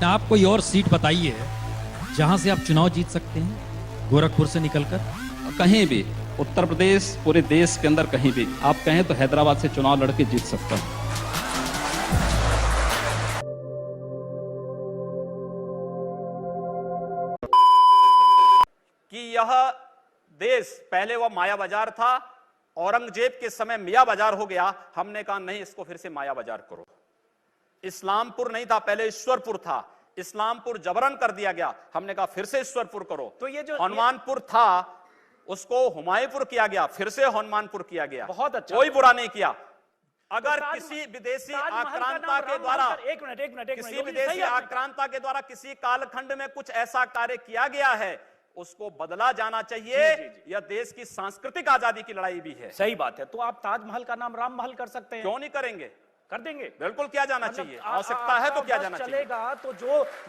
आप कोई और सीट बताइए जहां से आप चुनाव जीत सकते हैं गोरखपुर से निकलकर। कहीं भी उत्तर प्रदेश, पूरे देश के अंदर कहीं भी आप कहें तो हैदराबाद से चुनाव लड़के जीत सकता हूं। कि यह देश पहले वह माया बाजार था, औरंगजेब के समय मियां बाजार हो गया। हमने कहा नहीं, इसको फिर से माया बाजार करो। इस्लामपुर नहीं था, पहले ईश्वरपुर था, इस्लामपुर जबरन कर दिया गया। हमने कहा फिर से ईश्वरपुर करो। तो ये जो हनुमानपुर था उसको हुमायूंपुर किया गया, फिर से हनुमानपुर किया गया। बहुत अच्छा, कोई बुरा नहीं किया। अगर तो किसी विदेशी आक्रांता के द्वारा किसी विदेशी आक्रांता के द्वारा किसी कालखंड में कुछ ऐसा कार्य किया गया है, उसको बदला जाना चाहिए। यह देश की सांस्कृतिक आजादी की लड़ाई भी है। सही बात है। तो आप ताजमहल का नाम राम महल कर सकते हैं, क्यों नहीं करेंगे? कर देंगे, बिल्कुल किया जाना चाहिए। आवश्यकता है तो किया जाना चलेगा। तो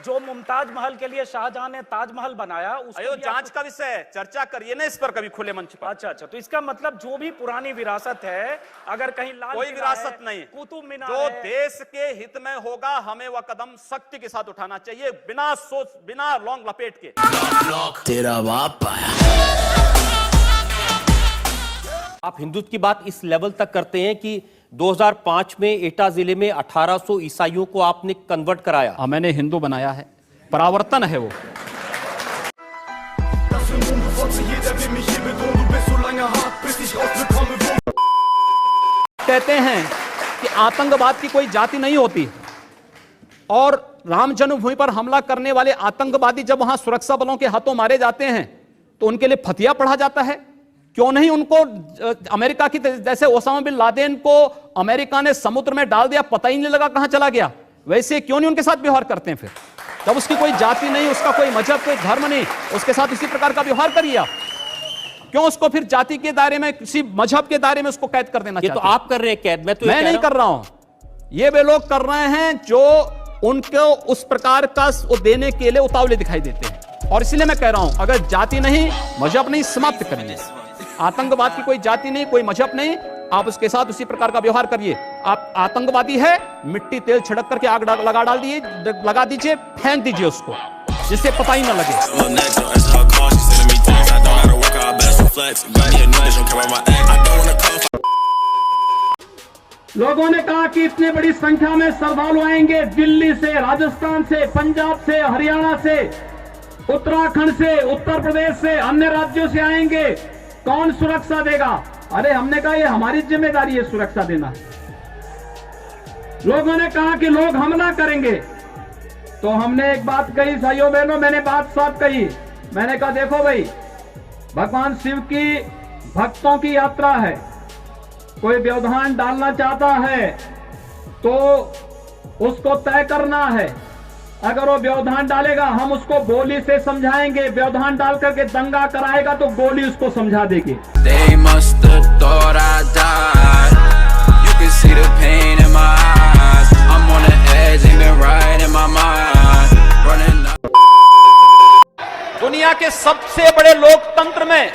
जो मुमताज महल के लिए शाहजहां ने ताजमहल बनाया, उसको जांच का विषय है, चर्चा करिए ना इस पर कभी खुले मंच पर। अच्छा, तो इसका मतलब जो भी पुरानी विरासत है, अगर कहीं लाल कोई विरासत नहीं, कुतुब मीनार जो देश के हित में होगा हमें वह कदम सख्ती के साथ उठाना चाहिए, बिना सोच, बिना लौंग लपेट के। तेरा बाप आप हिंदुत्व की बात इस लेवल तक करते हैं कि 2005 में एटा जिले में 1800 ईसाइयों को आपने कन्वर्ट कराया। हाँ, मैंने हिंदू बनाया है, परावर्तन है वो। कहते हैं कि आतंकवाद की कोई जाति नहीं होती, और राम जन्मभूमि पर हमला करने वाले आतंकवादी जब वहां सुरक्षा बलों के हाथों मारे जाते हैं तो उनके लिए फतिया पढ़ा जाता है। क्यों नहीं उनको अमेरिका की जैसे ओसामा बिन लादेन को अमेरिका ने समुद्र में डाल दिया, पता ही नहीं लगा कहां चला गया, वैसे क्यों नहीं उनके साथ व्यवहार करते हैं? फिर जब उसकी कोई जाति नहीं, उसका कोई मजहब, कोई धर्म नहीं, उसके साथ इसी प्रकार का व्यवहार करिए आप। क्यों उसको फिर जाति के दायरे में, किसी मजहब के दायरे में उसको कैद कर देना? ये तो आप कर रहे हैं कैद, मैं नहीं कर रहा हूं। ये वे लोग कर रहे हैं जो उनको उस प्रकार का वो देने के लिए उतावले दिखाई देते हैं। और इसलिए मैं कह रहा हूं, अगर जाति नहीं, मजहब नहीं, समाप्त करिए। आतंकवाद की कोई जाति नहीं, कोई मजहब नहीं, आप उसके साथ उसी प्रकार का व्यवहार करिए। आप आतंकवादी है, मिट्टी तेल छिड़क करके आग लगा दीजिए, फेंक दीजिए उसको, जिससे पता ही ना लगे। लोगों ने कहा कि इतनी बड़ी संख्या में श्रद्धालु आएंगे, दिल्ली से, राजस्थान से, पंजाब से, हरियाणा से, उत्तराखंड से, उत्तर प्रदेश से, अन्य राज्यों से आएंगे, कौन सुरक्षा देगा? अरे हमने कहा ये हमारी जिम्मेदारी है सुरक्षा देना। लोगों ने कहा कि लोग हमला करेंगे, तो हमने एक बात कही, भाइयों बहनों, मैंने बात साफ कही। मैंने कहा देखो भाई, भगवान शिव की भक्तों की यात्रा है, कोई व्यवधान डालना चाहता है तो उसको तय करना है। अगर वो व्यवधान डालेगा हम उसको गोली से समझाएंगे, व्यवधान डाल करके दंगा कराएगा तो गोली उसको समझा देगी। दुनिया के सबसे बड़े लोकतंत्र में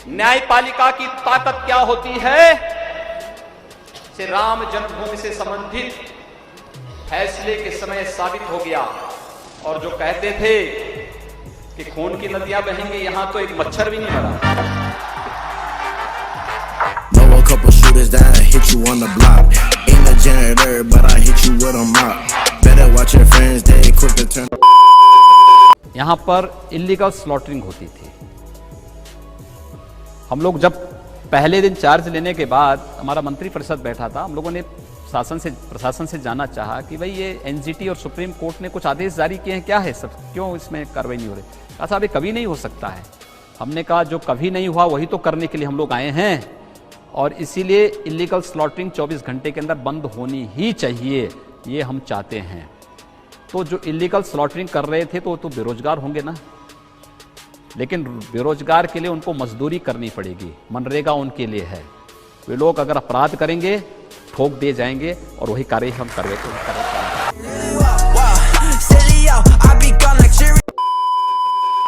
न्यायपालिका की ताकत क्या होती है? से राम जन्मभूमि से संबंधित फैसले के समय साबित हो गया। और जो कहते थे कि खून की नदियां बहेंगी, यहां तो एक मच्छर भी नहीं मरा। यहां पर इलीगल स्लॉटरिंग होती थी। हम लोग जब पहले दिन चार्ज लेने के बाद हमारा मंत्री परिषद बैठा था, हम लोगों ने प्रशासन से जानना चाहा कि भाई ये एनजीटी और सुप्रीम कोर्ट ने कुछ आदेश जारी किए हैं, क्या है सब, क्यों इसमें कार्रवाई नहीं हो रही? कहा साहब ये कभी नहीं हो सकता है। हमने कहा जो कभी नहीं हुआ वही तो करने के लिए हम लोग आए हैं, और इसीलिए इलीगल स्लॉटरिंग 24 घंटे के अंदर बंद होनी ही चाहिए, ये हम चाहते हैं। तो जो इलीगल स्लॉटरिंग कर रहे थे तो बेरोजगार होंगे ना, लेकिन बेरोजगार के लिए उनको मजदूरी करनी पड़ेगी, मनरेगा उनके लिए है। वे लोग अगर अपराध करेंगे ठोक दिए जाएंगे, और वही कार्य हम कर रहे थे।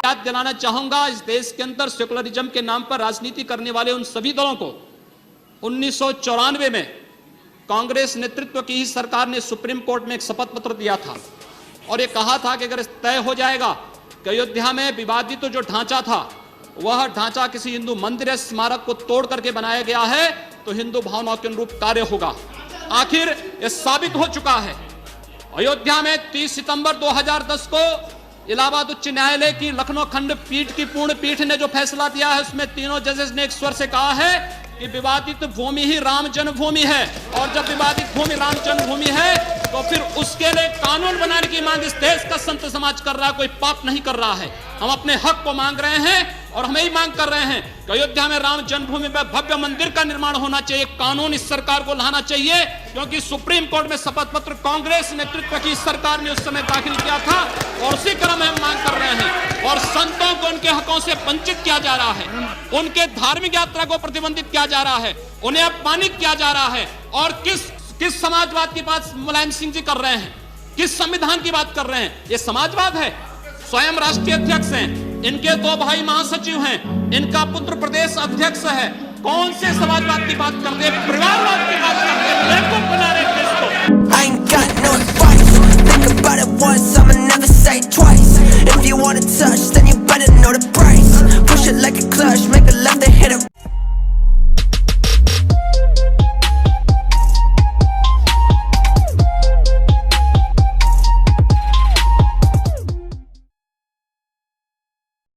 याद दिलाना चाहूंगा, इस देश के अंदर सेकुलरिज्म के नाम पर राजनीति करने वाले उन सभी दलों को 1994 में कांग्रेस नेतृत्व की ही सरकार ने सुप्रीम कोर्ट में एक शपथ पत्र दिया था और ये कहा था कि अगर तय हो जाएगा कि अयोध्या में विवादित जो ढांचा था वह ढांचा किसी हिंदू मंदिर या स्मारक को तोड़ करके बनाया गया है तो हिंदू भावनाओं के अनुरूप कार्य होगा। आखिर यह साबित हो चुका है। अयोध्या में 30 सितंबर 2010 को इलाहाबाद उच्च न्यायालय की लखनऊ खंडपीठ की पूर्ण पीठ ने जो फैसला दिया है उसमें तीनों जजेस ने एक स्वर से कहा है कि विवादित भूमि ही राम जन्मभूमि है और जब विवादित भूमि राम जन्मभूमि है तो फिर उसके लिए कानून बनाने की मांग इस देश का संत समाज कर रहा है, कोई पाप नहीं कर रहा है। हम अपने हक को मांग रहे हैं और हम यही मांग कर रहे हैं कि अयोध्या में राम जन्मभूमि पर भव्य मंदिर का निर्माण होना चाहिए, कानून इस सरकार को लाना चाहिए, क्योंकि सुप्रीम कोर्ट में शपथ पत्र कांग्रेस नेतृत्व की सरकार ने उस समय दाखिल किया था और उसी क्रम में हम मांग कर रहे हैं। और संतों को उनके हकों से वंचित किया जा रहा है, उनके धार्मिक यात्रा को प्रतिबंधित किया जा रहा है, उन्हें अपमानित किया जा रहा है। और किस समाजवाद की बात मुलायम सिंह जी कर रहे हैं, किस संविधान की बात कर रहे हैं? ये समाजवाद है। स्वयं राष्ट्रीय अध्यक्ष हैं, इनके 2 भाई महासचिव हैं, इनका पुत्र प्रदेश अध्यक्ष है। कौन से समाजवाद की बात करते हैं? परिवारवाद की बात करते हैं, बेवकूफ बना रहे हैं।